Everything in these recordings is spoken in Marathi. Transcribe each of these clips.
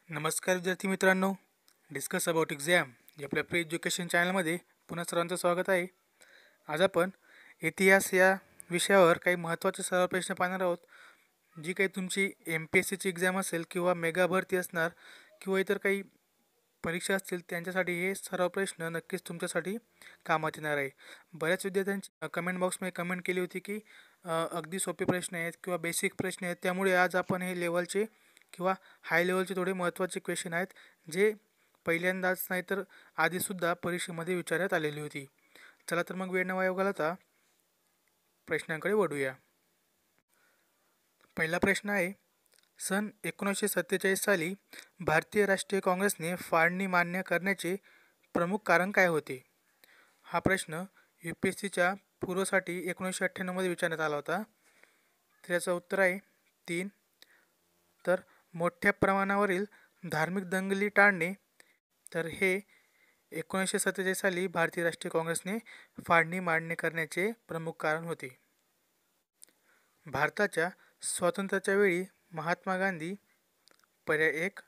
नमस्कार विद्यार्थी मित्रांनो, डिस्कस अबाउट एक्झाम या आपल्या प्री एज्युकेशन चॅनलमध्ये पुन्हा सर्वांचं स्वागत आहे. आज आपण इतिहास या विषयावर काही महत्त्वाचे सराव प्रश्न पाहणार आहोत. जी काही तुमची MPSCची एक्झाम असेल किंवा मेगा भरती असणार किंवा इतर काही परीक्षा असतील त्यांच्यासाठी हे सराव प्रश्न नक्कीच तुमच्यासाठी कामात येणार आहे. बऱ्याच विद्यार्थ्यांची कमेंट बॉक्समध्ये कमेंट केली होती की अगदी सोपे प्रश्न आहेत किंवा बेसिक प्रश्न आहेत, त्यामुळे आज आपण हे लेवलचे किंवा हाय लेवलचे थोडे महत्त्वाचे क्वेश्चन आहेत जे पहिल्यांदाच नाही तर आधीसुद्धा परीक्षेमध्ये विचारण्यात आलेली होती. चला तर मग वेळ न वाया घालवता प्रश्नांकडे वळूया. पहिला प्रश्न आहे, सन 1947 साली भारतीय राष्ट्रीय काँग्रेसने फाळणी मान्य करण्याचे प्रमुख कारण काय होते? हा प्रश्न UPSCच्या पूर्वसाठी 1998मध्ये विचारण्यात आला होता. त्याचं उत्तर आहे 3. तर मोठ्या प्रमाणावरील धार्मिक दंगली टाळणे. तर हे 1947 साली भारतीय राष्ट्रीय काँग्रेसने फाळणी मान्य करण्याचे प्रमुख कारण होते. भारताच्या स्वातंत्र्याच्या वेळी महात्मा गांधी पर्याय 1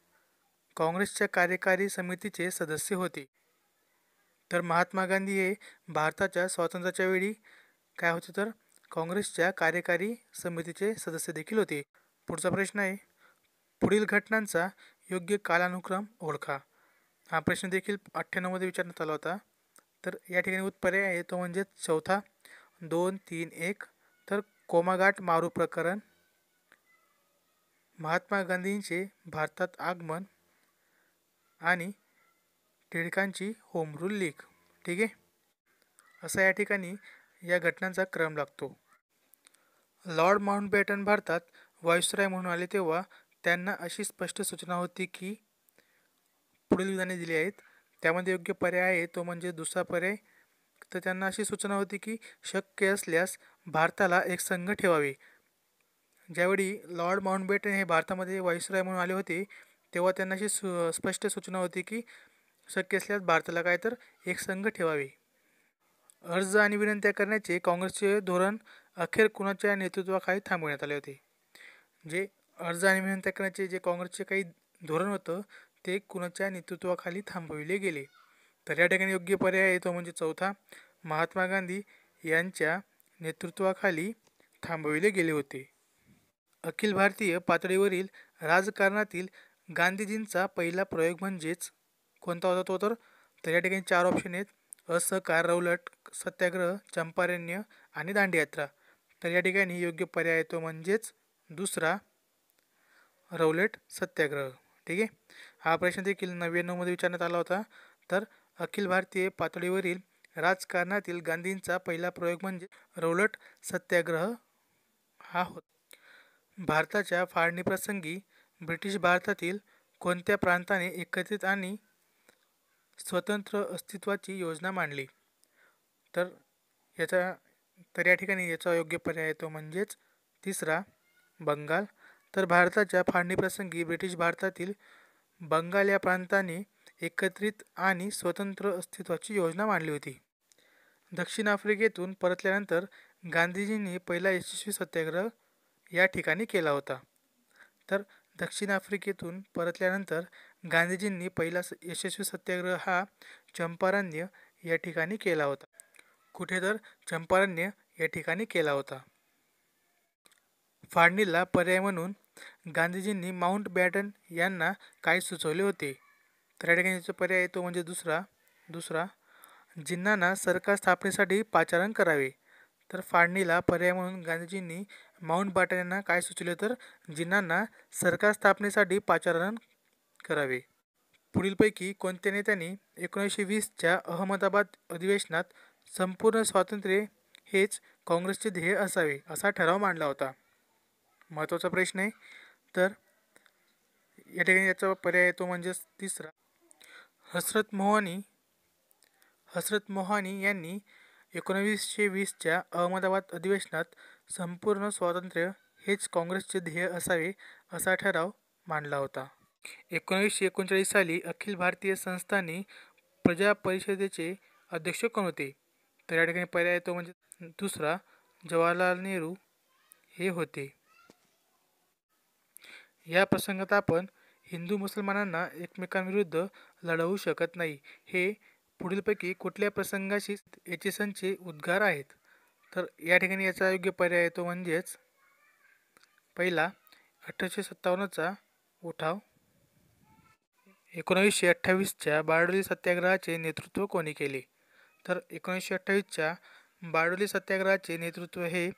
काँग्रेसच्या कार्यकारी समितीचे सदस्य होते. तर महात्मा गांधी हे भारताच्या स्वातंत्र्याच्या वेळी काय होते तर काँग्रेसच्या कार्यकारी समितीचे सदस्य देखील होते. पुढचा प्रश्न आहे, पुढील घटनांचा योग्य कालानुक्रम ओळखा. हा प्रश्न देखील 98मध्ये विचारण्यात आला होता. तर या ठिकाणी उत्तर आहे तो म्हणजे चौथा 2-3-1. तर कोमाघाट मारू प्रकरण, महात्मा गांधींचे भारतात आगमन आणि टिळकांची होम रूल लीग. ठीक आहे, असा या ठिकाणी या घटनांचा क्रम लागतो. लॉर्ड माउंटबॅटन भारतात व्हाईसरॉय म्हणून आले तेव्हा त्यांना अशी स्पष्ट सूचना होती की पुढील विधाने दिली आहेत, त्यामध्ये योग्य पर्याय आहे तो म्हणजे दुसरा पर्याय. तर त्यांना अशी सूचना होती की शक्य असल्यास भारताला एक संघ ठेवावे. ज्यावेळी लॉर्ड माउंटबॅटन हे भारतामध्ये व्हाईसरॉय म्हणून आले होते तेव्हा त्यांना अशी स्पष्ट सूचना होती की शक्य असल्यास भारताला काय तर एक संघ ठेवावे. अर्ज आणि विनंत्या करण्याचे काँग्रेसचे धोरण अखेर कुणाच्या नेतृत्वाखाली थांबवण्यात आले होते? जे अर्ज आणि विनंत्या करण्याचे जे काँग्रेसचे काही धोरण होतं ते कुणाच्या नेतृत्वाखाली थांबविले गेले? तर या ठिकाणी योग्य पर्याय आहे तो म्हणजे चौथा, महात्मा गांधी यांच्या नेतृत्वाखाली थांबविले गेले होते. अखिल भारतीय पातळीवरील राजकारणातील गांधीजींचा पहिला प्रयोग म्हणजेच कोणता होता तो? तर या ठिकाणी 4 ऑप्शन आहेत, असहकार, रौलट सत्याग्रह, चंपारण्य आणि दांडीयात्रा. तर या ठिकाणी योग्य पर्याय आहे तो म्हणजेच दुसरा, रौलट सत्याग्रह. ठीक आहे, हा प्रश्न देखील 99मध्ये विचारण्यात आला होता. तर अखिल भारतीय पातळीवरील राजकारणातील गांधींचा पहिला प्रयोग म्हणजे रौलट सत्याग्रह हा होता. भारताच्या फाळणीप्रसंगी ब्रिटिश भारतातील कोणत्या प्रांताने एकत्रित आणि स्वतंत्र अस्तित्वाची योजना मांडली? तर या ठिकाणी याचा योग्य पर्याय आहे तो म्हणजेच तिसरा, बंगाल. तर भारताच्या फाळणीप्रसंगी ब्रिटिश भारतातील बंगाल या प्रांताने एकत्रित आणि स्वतंत्र अस्तित्वाची योजना मांडली होती. दक्षिण आफ्रिकेतून परतल्यानंतर गांधीजींनी पहिला यशस्वी सत्याग्रह या ठिकाणी केला होता. तर दक्षिण आफ्रिकेतून परतल्यानंतर गांधीजींनी पहिला यशस्वी सत्याग्रह हा चंपारण्य या ठिकाणी केला होता. कुठे तर चंपारण्य या ठिकाणी केला होता. फाळणीला पर्याय म्हणून गांधीजींनी माउंटबॅटन यांना काय सुचवले होते? तर या ठिकाणी पर्याय आहे तो म्हणजे दुसरा जिन्नांना सरकार स्थापनेसाठी पाचारण करावे. तर फाळणीला पर्याय म्हणून गांधीजींनी माउंटबॅटन यांना काय सुचवले तर जिन्नांना सरकार स्थापनेसाठी पाचारण करावे. पुढीलपैकी कोणत्या नेत्यांनी 1920च्या अहमदाबाद अधिवेशनात संपूर्ण स्वातंत्र्य हेच काँग्रेसचे ध्येय असावे असा ठराव मांडला होता? महत्त्वाचा प्रश्न आहे. तर या ठिकाणी याचा पर्याय आहे तो म्हणजे तिसरा, हजरत मोहानी यांनी 1920च्या अहमदाबाद अधिवेशनात संपूर्ण स्वातंत्र्य हेच काँग्रेसचे ध्येय असावे असा ठराव मांडला होता. 1939 साली अखिल भारतीय संस्थानी प्रजा परिषदेचे अध्यक्ष कोण होते? तर या ठिकाणी पर्याय तो म्हणजे दुसरा, जवाहरलाल नेहरू हे होते. या प्रसंगात आपण हिंदू मुसलमानांना एकमेकांविरुद्ध लढवू शकत नाही. हे पुढीलपैकी कुठल्या प्रसंगाशी एचिसनचे उद्गार आहेत? तर या ठिकाणी याचा योग्य पर्याय येतो म्हणजेच पहिला 1857चा उठाव. 1928च्या बारडोली सत्याग्रहाचे नेतृत्व कोणी केले? तर 1928च्या बारडोली सत्याग्रहाचे नेतृत्व हे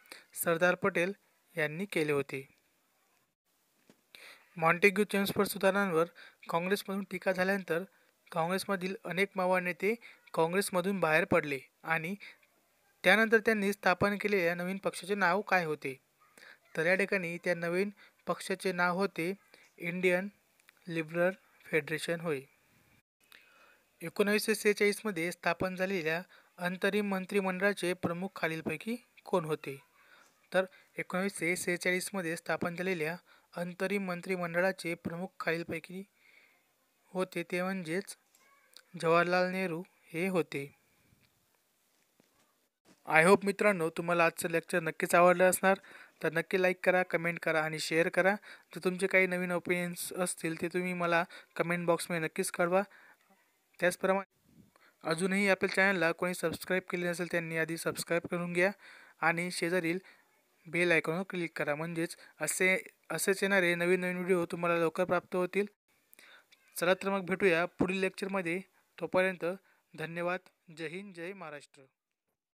सरदार पटेल यांनी केले होते. मॉन्टेग्यू चेम्सफोर्ड सुधारणांवर काँग्रेसमधून टीका झाल्यानंतर काँग्रेसमधील अनेक मवाळ नेते काँग्रेसमधून बाहेर पडले आणि त्यानंतर त्यांनी स्थापन केलेल्या नवीन पक्षाचे नाव काय होते? तर या ठिकाणी त्या नवीन पक्षाचे नाव होते इंडियन लिबरल फेडरेशन होय. 1946मध्ये स्थापन झालेल्या अंतरिम मंत्रिमंडळाचे प्रमुख खालीलपैकी कोण होते? तर 1946मध्ये स्थापन झालेल्या अंतरिम मंत्रिमंडळाचे प्रमुख खालीलपैकी होते ते म्हणजेच जवाहरलाल नेहरू हे होते. आय होप मित्रांनो तुम्हाला आजचं लेक्चर नक्कीच आवडलं असणार. तर नक्की लाईक करा, कमेंट करा आणि शेअर करा. तर तुमचे काही नवीन ओपिनियन्स असतील ते तुम्ही मला कमेंट बॉक्समध्ये नक्कीच कळवा. त्याचप्रमाणे अजूनही आपल्या चॅनलला कोणी सबस्क्राईब केले नसेल त्यांनी आधी सबस्क्राईब करून घ्या आणि शेजारील बेल आयकॉनवर क्लिक करा, म्हणजेच असेच येणारे नवीन नवीन व्हिडिओ तुम्हाला लवकर प्राप्त होतील. चला तर मग भेटूया पुढील लेक्चरमध्ये. तोपर्यंत धन्यवाद. जय हिंद, जय महाराष्ट्र.